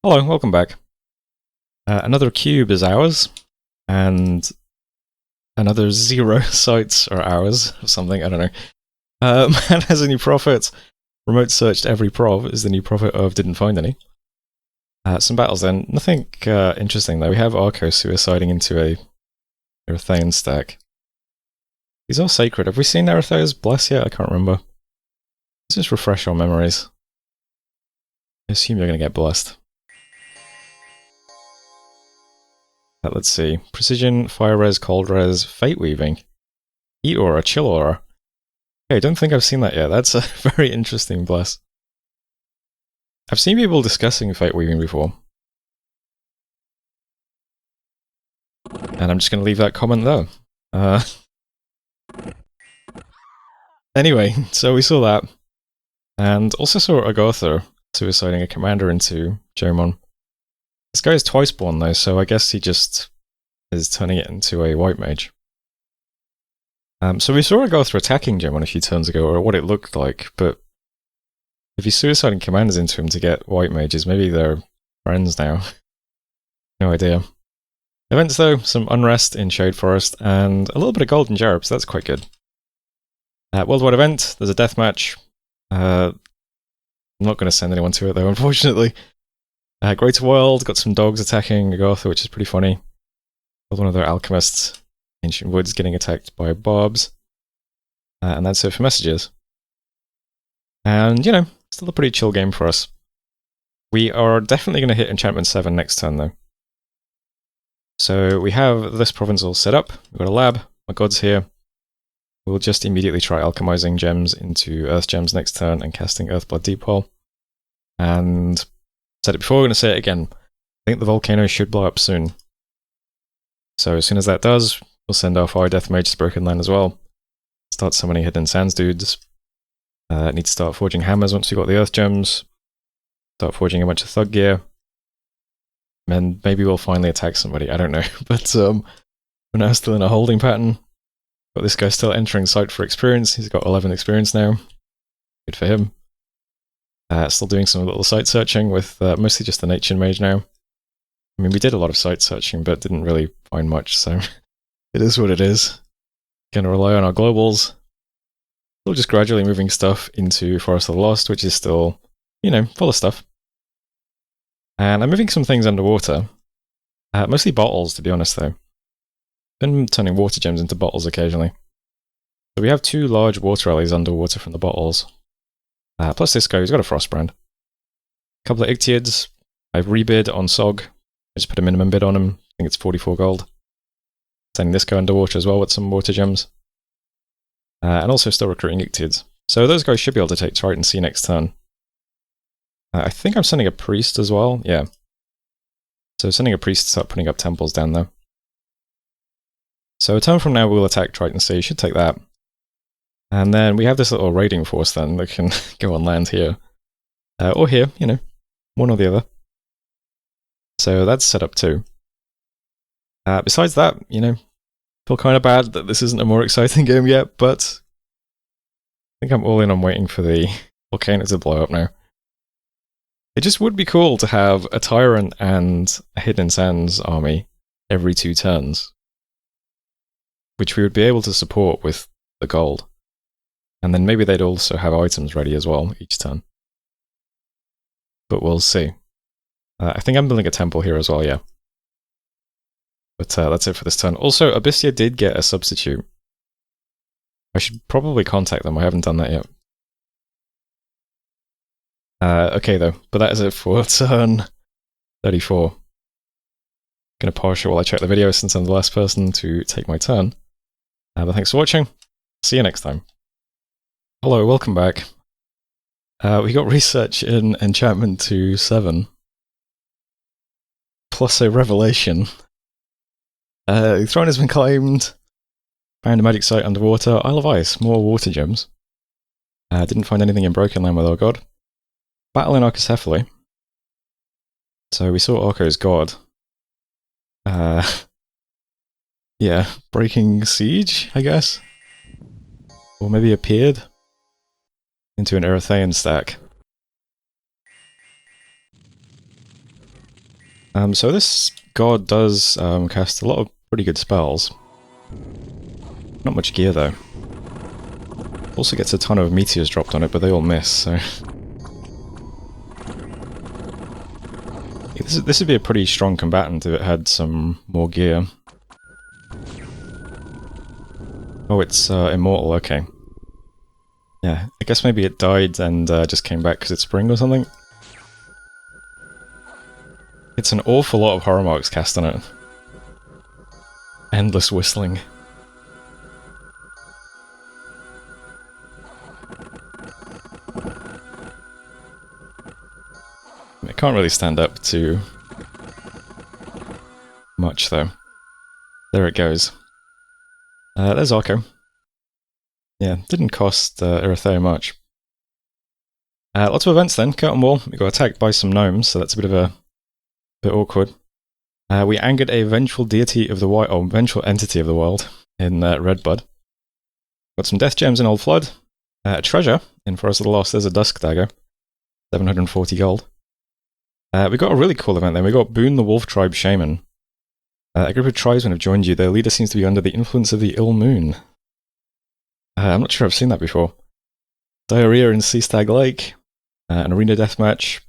Hello, welcome back. Another cube is ours, and another 0 sites are ours, or something, I don't know. Man has a new prophet. Remote searched every prov is the new prophet of didn't find any. Some battles then. Nothing interesting though. We have Arco suiciding into a Erythean stack. These are sacred. Have we seen Erythea's Bless yet? I can't remember. Let's just refresh our memories. I assume you're going to get blessed. Let's see. Precision, Fire Res, Cold Res, Fate Weaving, Heat Aura, Chill Aura. Okay, I don't think I've seen that yet. That's a very interesting bless. I've seen people discussing Fate Weaving before. And I'm just going to leave that comment there. Anyway, so we saw that. And also saw Agartha suiciding a commander into Jomon. This guy is twice born though, so I guess he just is turning it into a white mage. So we saw Agartha attacking Jomon a few turns ago, or what it looked like, but if he's suiciding commanders into him to get white mages, maybe they're friends now. No idea. Events though, some Unrest in Shade Forest, and a little bit of Golden Jarab, so that's quite good. Worldwide event, there's a deathmatch. I'm not going to send anyone to it though, unfortunately. Greater World, got some dogs attacking Agartha, which is pretty funny. Got one of their alchemists, Ancient Woods, getting attacked by barbs. And that's it for messages. And, you know, still a pretty chill game for us. We are definitely going to hit Enchantment 7 next turn, though. So we have this province all set up. We've got a lab, my god's here. We'll just immediately try alchemizing gems into Earth Gems next turn and casting Earthblood Deepwell. And said it before, we're going to say it again. I think the volcano should blow up soon. So as soon as that does, we'll send our Fire Death Mage to Broken Land as well. Start summoning Hidden Sands dudes. Need to start forging hammers once we've got the Earth Gems. Start forging a bunch of Thug gear. And maybe we'll finally attack somebody, I don't know. But we're now still in a holding pattern. Got this guy still entering site for experience. He's got 11 experience now. Good for him. Still doing some little site searching with mostly just the Nature Mage now. I mean, we did a lot of site searching, but didn't really find much, so it is what it is. Gonna rely on our globals. Still just gradually moving stuff into Forest of the Lost, which is still, you know, full of stuff. And I'm moving some things underwater. Mostly bottles, to be honest, though. Been turning water gems into bottles occasionally. So we have 2 large water alleys underwater from the bottles. Plus this guy who's got a Frostbrand. A couple of Ictiids. I've rebid on Sog. I just put a minimum bid on him. I think it's 44 gold. Sending this guy underwater as well with some water gems. And also still recruiting Ictiids. So those guys should be able to take Triton Sea next turn. I think I'm sending a priest as well. Yeah. So sending a priest to start putting up temples down there. So a turn from now we'll attack Triton Sea. Should take that. And then we have this little raiding force then that can go on land here. Or here, you know. One or the other. So that's set up too. Besides that, you know, feel kind of bad that this isn't a more exciting game yet, but I think I'm all in on waiting for the volcano to blow up now. It just would be cool to have a Tyrant and a Hidden Sands army every 2 turns. Which we would be able to support with the gold. And then maybe they'd also have items ready as well each turn. But we'll see. I think I'm building a temple here as well, yeah. But that's it for this turn. Also, Abyssia did get a substitute. I should probably contact them, I haven't done that yet. Okay though, but that is it for turn 34. Gonna pause it while I check the video since I'm the last person to take my turn. But thanks for watching. See you next time. Hello, welcome back. We got research in Enchantment to 7. Plus a revelation. The throne has been claimed. Found a magic site underwater. Isle of Ice, more water gems. Didn't find anything in Broken Land with our god. Battle in Archocephaly. So we saw Arco's god. Yeah, breaking siege, I guess? Or maybe appeared into an Erythean stack. So this god does cast a lot of pretty good spells. Not much gear though. Also gets a ton of meteors dropped on it, but they all miss, so... This would be a pretty strong combatant if it had some more gear. Oh, it's immortal, okay. Yeah, I guess maybe it died and just came back because it's spring or something. It's an awful lot of horror marks cast on it. Endless whistling. It can't really stand up to much though. There it goes. There's Arco. Yeah, didn't cost Erithea much. Lots of events then. Curtain Wall. We got attacked by some gnomes, so that's a bit awkward. We angered a vengeful deity of the wild, or vengeful entity of the wild in Redbud. Got some death gems in Old Flood. A treasure in Forest of the Lost. There's a Dusk Dagger. 740 gold. We got a really cool event then. We got Boone the Wolf Tribe Shaman. A group of tribesmen have joined you. Their leader seems to be under the influence of the ill moon. I'm not sure I've seen that before. Diarrhea in Sea Stag Lake. An arena deathmatch.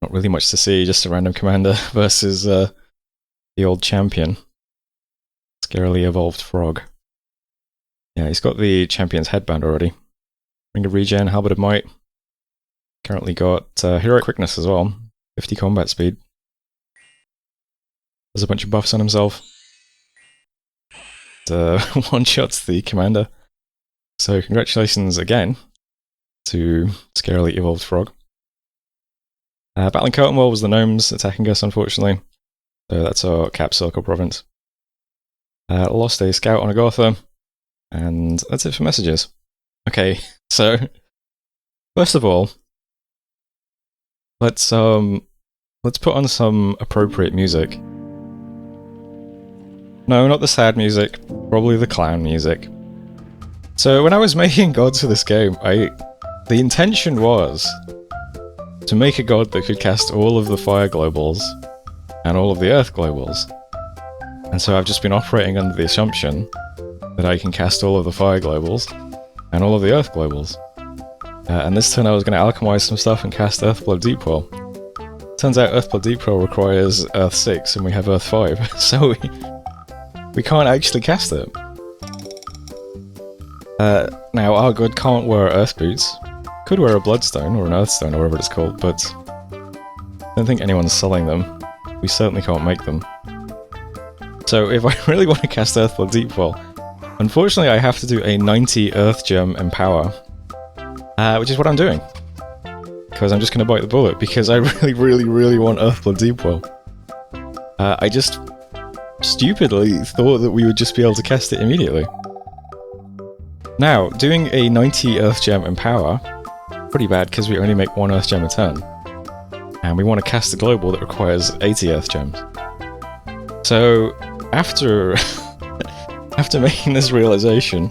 Not really much to see, just a random commander versus the old champion. Scarily evolved frog. Yeah, he's got the champion's headband already. Ring of Regen, Halberd of Might. Currently got Heroic Quickness as well. 50 combat speed. There's a bunch of buffs on himself. One-shots the commander. So congratulations again to Scarily Evolved Frog. Battling Curtain Wall was the gnomes attacking us, unfortunately. So that's our Cap Circle province. Lost a scout on Agartha. And that's it for messages. Okay, so first of all, let's put on some appropriate music. No, not the sad music, probably the clown music. So when I was making gods for this game, the intention was to make a god that could cast all of the fire globals and all of the earth globals. And so I've just been operating under the assumption that I can cast all of the fire globals and all of the earth globals. And this turn I was going to alchemize some stuff and cast Earthblood Deepwell. Turns out Earthblood Deepwell requires Earth 6 and we have Earth 5, so we can't actually cast it. Now our god can't wear Earth Boots. Could wear a Bloodstone or an Earthstone or whatever it's called, but I don't think anyone's selling them. We certainly can't make them. So if I really want to cast Earthblood Deepwell, unfortunately I have to do a 90 Earth Gem Empower, which is what I'm doing. Because I'm just going to bite the bullet, because I really want Earthblood Deepwell. I just stupidly thought that we would just be able to cast it immediately. Now, doing a 90 Earth Gem Empower, pretty bad because we only make one Earth Gem a turn. And we want to cast a global that requires 80 Earth Gems. So, after making this realization,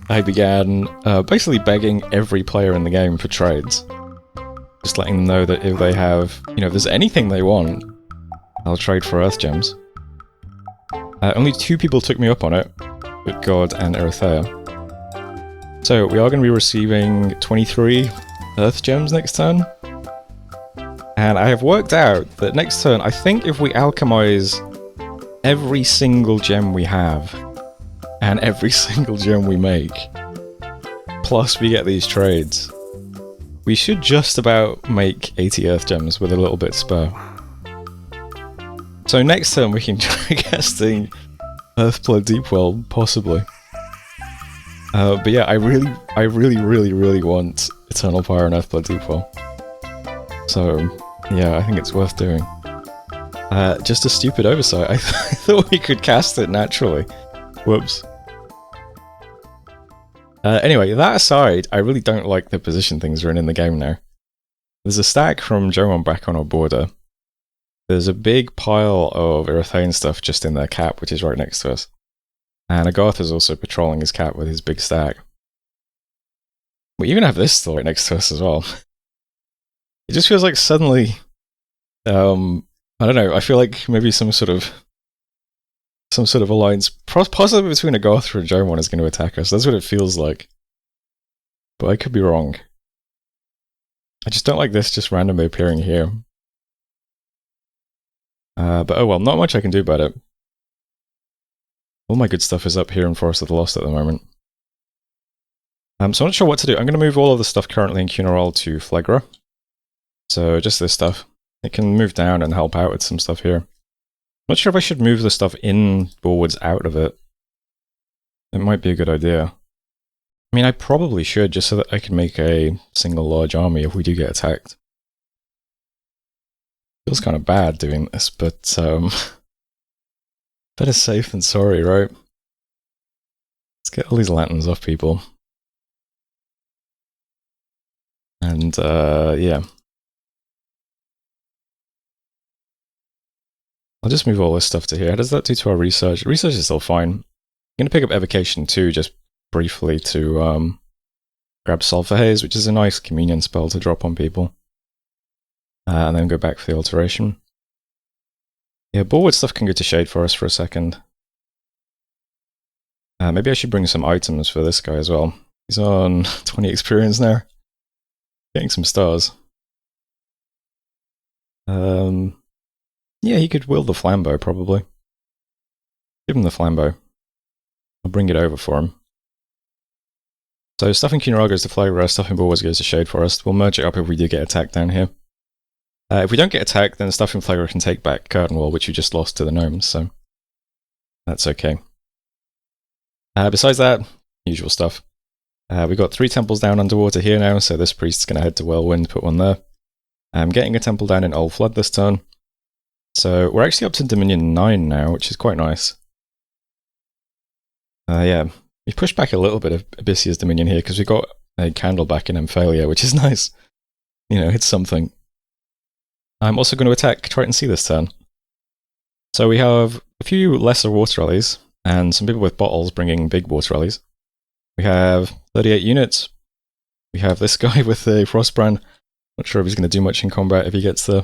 I began basically begging every player in the game for trades. Just letting them know that if they have, if there's anything they want, I'll trade for Earth Gems. Only 2 people took me up on it, but God and Erithea. So we are going to be receiving 23 Earth Gems next turn. And I have worked out that next turn, I think if we alchemize every single gem we have, and every single gem we make, plus we get these trades, we should just about make 80 Earth Gems with a little bit spare. So next turn we can try casting Earthblood Deepwell, possibly. But yeah, I really want Eternal Fire and Earthblood Deepwell. So yeah, I think it's worth doing. Just a stupid oversight. I thought we could cast it naturally. Whoops. Anyway, that aside, I really don't like the position things are in the game now. There's a stack from Jomon back on our border. There's a big pile of Erythane stuff just in their cap, which is right next to us. And Agartha's also patrolling his cap with his big stack. We even have this still right next to us as well. It just feels like suddenly, I don't know, I feel like maybe some sort of alliance, possibly between a Gother and Germon, is going to attack us. That's what it feels like. But I could be wrong. I just don't like this just randomly appearing here. But oh well, not much I can do about it. All my good stuff is up here in Forest of the Lost at the moment. So I'm not sure what to do. I'm going to move all of the stuff currently in Cunarol to Phlegra. So just this stuff. It can move down and help out with some stuff here. I'm not sure if I should move the stuff in Bullwoods out of it. It might be a good idea. I mean, I probably should, just so that I can make a single large army if we do get attacked. Feels kind of bad doing this, but better safe than sorry, right? Let's get all these lanterns off people. And, yeah. I'll just move all this stuff to here. How does that do to our research? Research is still fine. I'm going to pick up Evocation too, just briefly to grab Sulphur Haze, which is a nice communion spell to drop on people. And then go back for the alteration. Yeah, Bullwood stuff can go to Shade Forest for a second. Maybe I should bring some items for this guy as well. He's on 20 experience now. Getting some stars. Yeah, he could wield the flambeau, probably. Give him the flambeau. I'll bring it over for him. So stuff in Cunarol goes to Phlegra, stuff in Bullwoods goes to Shade Forest. We'll merge it up if we do get attacked down here. If we don't get attacked, then stuff in Phlegra can take back Curtain Wall, which we just lost to the gnomes, so that's okay. Besides that, usual stuff. We've got 3 temples down underwater here now, so this priest's going to head to Whirlwind, put one there. I'm getting a temple down in Old Flood this turn. So we're actually up to Dominion 9 now, which is quite nice. Yeah, we pushed back a little bit of Abyssia's Dominion here, because we got a candle back in Emphalia, which is nice. You know, it's something. I'm also going to attack Triton Sea this turn. So we have a few lesser water rallies, and some people with bottles bringing big water rallies. We have 38 units. We have this guy with a Frostbrand. Not sure if he's going to do much in combat if he gets there.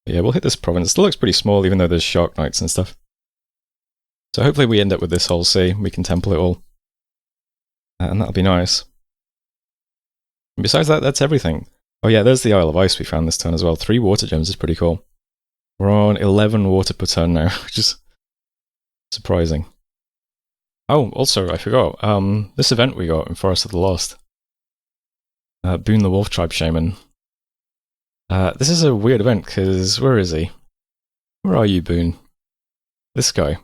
But yeah, we'll hit this province. It still looks pretty small, even though there's Shark Knights and stuff. So hopefully we end up with this whole sea. We can temple it all. And that'll be nice. And besides that, that's everything. Oh yeah, there's the Isle of Ice we found this turn as well. 3 water gems is pretty cool. We're on 11 water per turn now, which is surprising. Oh, also, I forgot. This event we got in Forest of the Lost. Boone the Wolf Tribe Shaman. This is a weird event, because where is he? Where are you, Boone? This guy.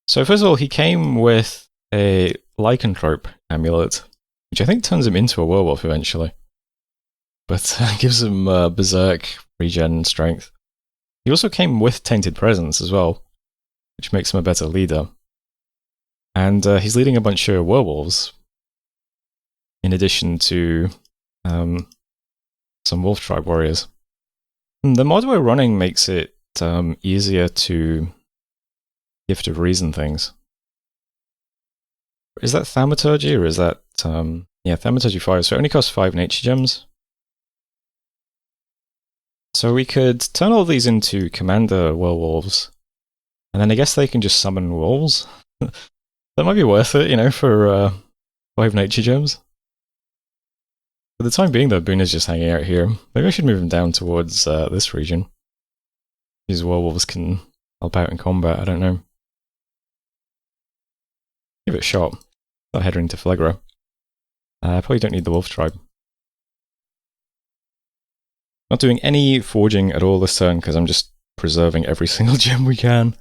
So first of all, he came with a Lycanthrope amulet, which I think turns him into a werewolf eventually. But gives him Berserk, regen, strength. He also came with Tainted Presence as well, which makes him a better leader. And he's leading a bunch of werewolves, in addition to some Wolf Tribe warriors. And the mod we're running makes it easier to Gift of Reason things. Is that Thaumaturgy, or is that... yeah, Thaumaturgy 5, so it only costs 5 nature gems. So we could turn all these into Commander Werewolves, and then I guess they can just summon wolves. That might be worth it, you know, for 5 nature gems. For the time being, though, Boone is just hanging out here. Maybe I should move him down towards this region. These werewolves can help out in combat, I don't know. Give it a shot. Start heading to Phlegra. I probably don't need the Wolf Tribe. Not doing any forging at all this turn, because I'm just preserving every single gem we can.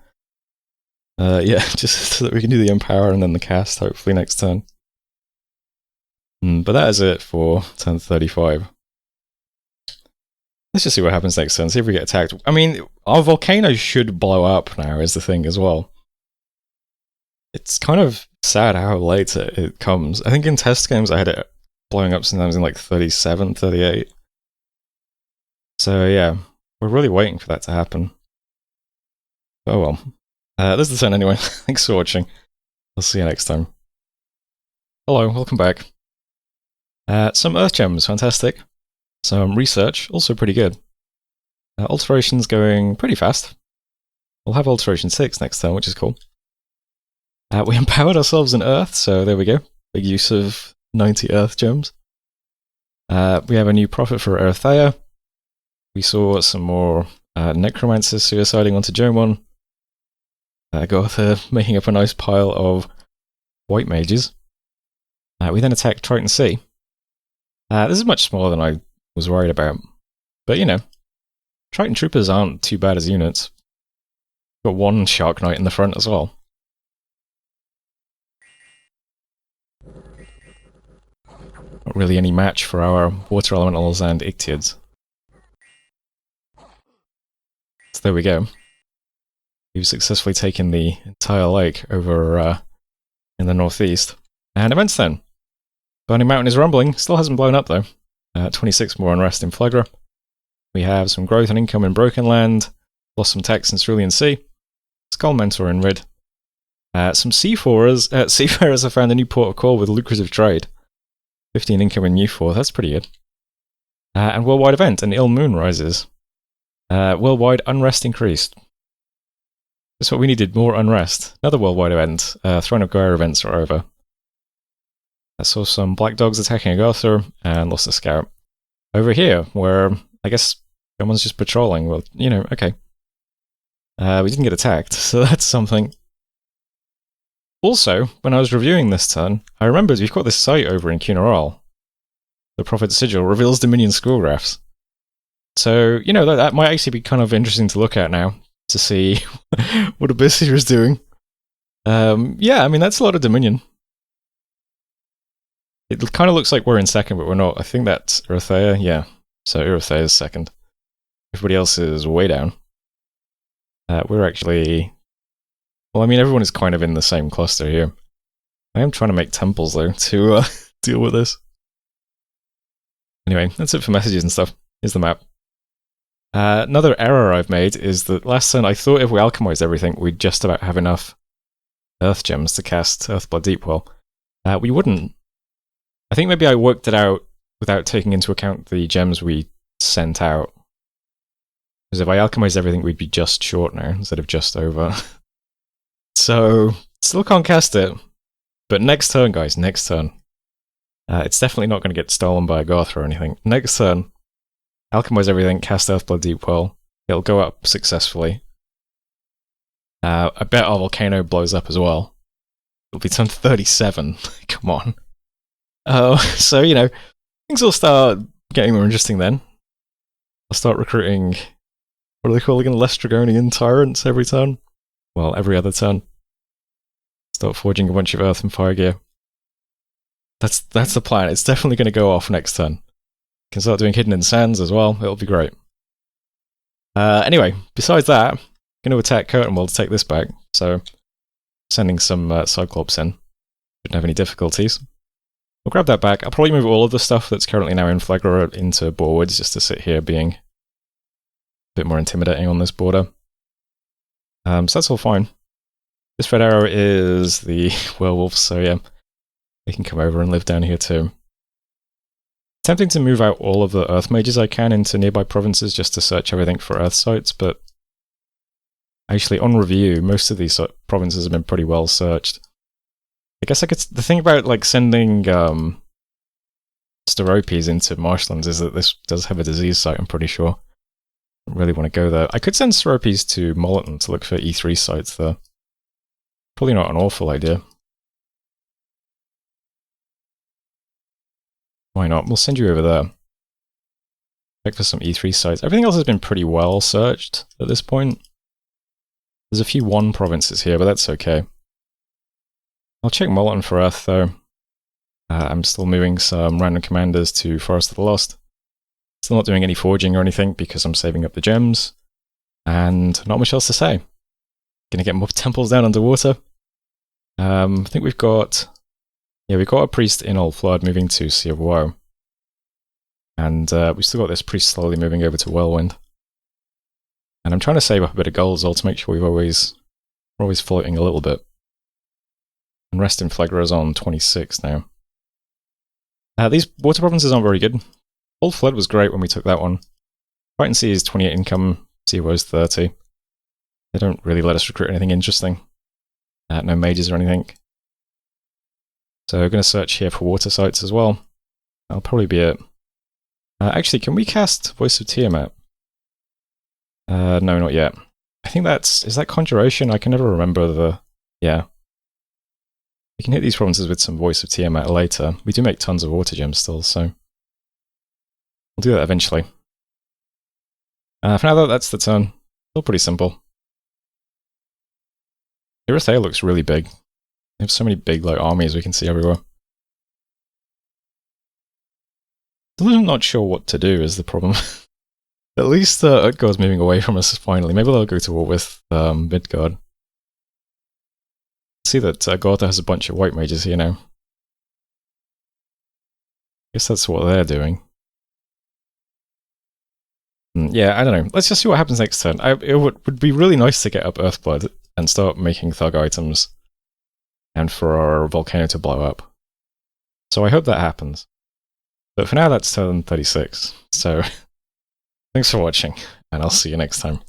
Yeah, just so that we can do the Empower and then the cast, hopefully, next turn. But that is it for turn 35. Let's just see what happens next turn, see if we get attacked. I mean, our volcano should blow up now, is the thing as well. It's kind of sad how late it comes. I think in test games I had it blowing up sometimes in like 37, 38. So yeah, we're really waiting for that to happen. Oh well. This is the turn anyway. Thanks for watching. I'll see you next time. Hello, welcome back. Some Earth Gems, fantastic. Some research, also pretty good. Alteration's going pretty fast. We'll have Alteration 6 next turn, which is cool. We empowered ourselves in Earth, so there we go. Big use of 90 Earth gems. We have a new prophet for Earthea. We saw some more necromancers suiciding onto Jomon. Godhood making up a nice pile of white mages. We then attacked Triton Sea. This is much smaller than I was worried about. But you know, Triton Troopers aren't too bad as units. Got one Shark Knight in the front as well. Not really any match for our Water Elementals and Ichthyids. So there we go. We've successfully taken the entire lake over in the northeast. And events then. Burning Mountain is rumbling, still hasn't blown up though. 26 more unrest in Phlegra. We have some growth and income in Broken Land, lost some tax in Cerulean Sea, Skull Mentor in Rid. Some seafarers have found a new port of call with lucrative trade. 15 income in Newforth, that's pretty good. And worldwide event, an ill moon rises. Worldwide unrest increased. That's what we needed, more unrest. Another worldwide event, Throne of Gaia events are over. I saw some black dogs attacking Agartha and lost a scout. Over here, where I guess someone's just patrolling, well, you know, okay. We didn't get attacked, so that's something. Also, when I was reviewing this turn, I remembered we've got this site over in Cunaral. The Prophet's Sigil reveals Dominion school graphs. So, you know, that might actually be kind of interesting to look at now, to see what Abyssia is doing. Yeah, I mean, that's a lot of Dominion. It kind of looks like we're in second, but we're not. I think that's Earthea, yeah. So Earthea is second. Everybody else is way down. We're actually... Well, I mean, everyone is kind of in the same cluster here. I am trying to make temples, though, to deal with this. Anyway, that's it for messages and stuff. Here's the map. Another error I've made is that last turn I thought if we alchemized everything, we'd just about have enough Earth gems to cast Earthblood Deepwell. We wouldn't. I think maybe I worked it out without taking into account the gems we sent out. Because if I alchemized everything, we'd be just short now, instead of just over. So, still can't cast it. But next turn, guys, next turn. It's definitely not going to get stolen by Agartha or anything. Next turn, alchemize everything, cast Earthblood Deepwell. It'll go up successfully. I bet our volcano blows up as well. It'll be turn 37. Come on. So, you know, things will start getting more interesting then. I'll start recruiting, what are they calling them, less Dragonian Tyrants every turn? Well, every other turn. Start forging a bunch of Earth and Fire gear. That's the plan. It's definitely going to go off next turn. Can start doing Hidden in Sands as well. It'll be great. Anyway, besides that, I'm going to attack Curtain to take this back. So, sending some Cyclops in. Shouldn't have any difficulties. I'll grab that back. I'll probably move all of the stuff that's currently now in Phlegra into Borewoods, just to sit here being a bit more intimidating on this border. So that's all fine. This red arrow is the werewolves, so yeah, they can come over and live down here too. Tempting to move out all of the Earth mages I can into nearby provinces just to search everything for Earth sites, but actually on review, most of these provinces have been pretty well searched. I guess the thing about like sending Steropes into marshlands is that this does have a disease site, I'm pretty sure. I don't really want to go there. I could send Steropes to Molleton to look for E3 sites there. Probably not an awful idea. Why not? We'll send you over there. Check for some E3 sites. Everything else has been pretty well searched at this point. There's a few 1 provinces here, but that's okay. I'll check Molleton for Earth, though. I'm still moving some random commanders to Forest of the Lost. Still not doing any forging or anything because I'm saving up the gems. And not much else to say. Gonna get more temples down underwater. I think we've got... Yeah, we've got a priest in Old Flood moving to Sea of Woe. And we've still got this priest slowly moving over to Whirlwind. And I'm trying to save up a bit of gold as well to make sure we're always floating a little bit. And Rest in Phlegra is on 26 now. These water provinces aren't very good. Old Flood was great when we took that one. Fight and see is 28 income, CWO is 30. They don't really let us recruit anything interesting. No mages or anything. So we're going to search here for water sites as well. That'll probably be it. Actually, can we cast Voice of Tiamat? No, not yet. I think is that Conjuration? I can never remember the... Yeah. We can hit these provinces with some Voice of Tiamat later. We do make tons of water gems still, so... We'll do that eventually. For now though, that's the turn. Still pretty simple. Irithea looks really big. They have so many big armies we can see everywhere. I'm not sure what to do is the problem. At least Utgar's moving away from us finally. Maybe they'll go to war with Midgard. See that Gortha has a bunch of white mages here now. Guess that's what they're doing. Yeah, I don't know. Let's just see what happens next turn. It would be really nice to get up Earthblood and start making thug items. And for our volcano to blow up. So I hope that happens. But for now, that's turn 36. So, thanks for watching, and I'll see you next time.